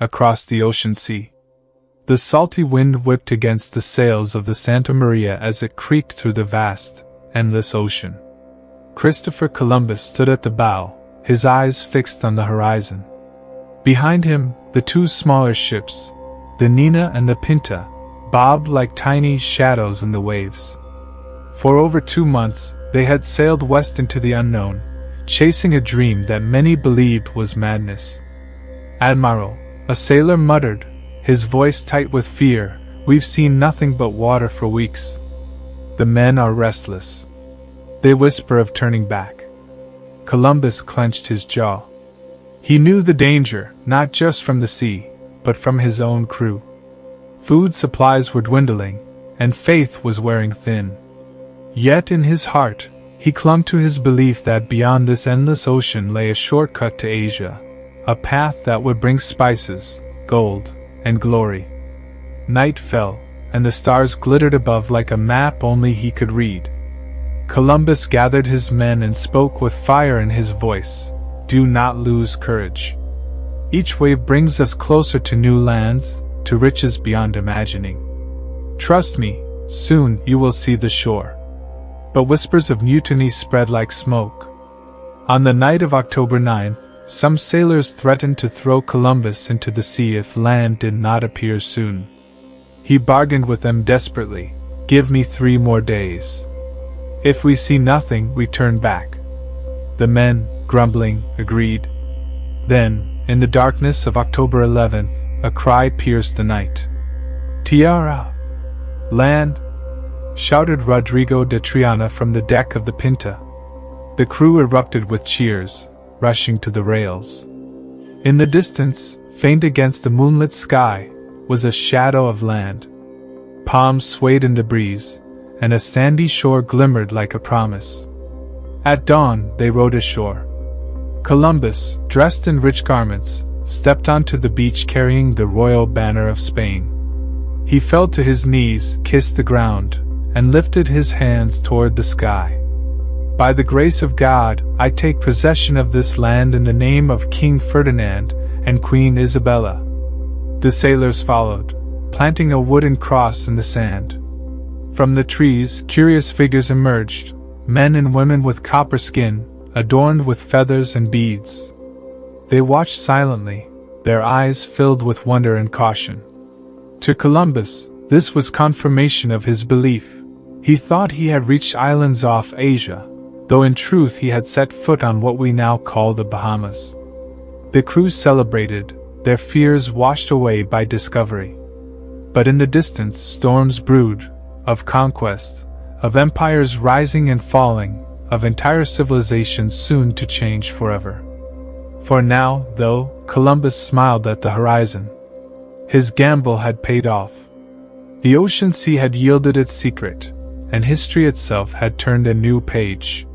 across the ocean sea. The salty wind whipped against the sails of the Santa Maria as it creaked through the vast, endless ocean. Christopher Columbus stood at the bow, his eyes fixed on the horizon. Behind him, the two smaller ships, the Niña and the Pinta, bobbed like tiny shadows in the waves. For over 2 months, they had sailed west into the unknown, chasing a dream that many believed was madness. "Admiral," a sailor muttered, his voice tight with fear, "we've seen nothing but water for weeks. The men are restless. They whisper of turning back." Columbus clenched his jaw. He knew the danger, not just from the sea, but from his own crew. Food supplies were dwindling, and faith was wearing thin. Yet in his heart, he clung to his belief that beyond this endless ocean lay a shortcut to Asia, a path that would bring spices, gold, and glory. Night fell, and the stars glittered above like a map only he could read. Columbus gathered his men and spoke with fire in his voice, "Do not lose courage. Each wave brings us closer to new lands, to riches beyond imagining. Trust me, soon you will see the shore." But whispers of mutiny spread like smoke. On the night of October 9th, some sailors threatened to throw Columbus into the sea if land did not appear soon. He bargained with them desperately, "Give me 3 more days. If we see nothing, we turn back." The men, grumbling, agreed. Then, in the darkness of October 11th, a cry pierced the night. "Tierra! Land!" shouted Rodrigo de Triana from the deck of the Pinta. The crew erupted with cheers, rushing to the rails. In the distance, faint against the moonlit sky, was a shadow of land. Palms swayed in the breeze, and a sandy shore glimmered like a promise. At dawn, they rowed ashore. Columbus, dressed in rich garments, stepped onto the beach carrying the royal banner of Spain. He fell to his knees, kissed the ground, and lifted his hands toward the sky. "By the grace of God, I take possession of this land in the name of King Ferdinand and Queen Isabella." The sailors followed, planting a wooden cross in the sand. From the trees, curious figures emerged, men and women with copper skin, adorned with feathers and beads. They watched silently, their eyes filled with wonder and caution. To Columbus, this was confirmation of his belief. He thought he had reached islands off Asia, though in truth he had set foot on what we now call the Bahamas. The crew celebrated, their fears washed away by discovery. But in the distance storms brewed, of conquest, of empires rising and falling, of entire civilizations soon to change forever. For now, though, Columbus smiled at the horizon. His gamble had paid off. The ocean sea had yielded its secret, and history itself had turned a new page.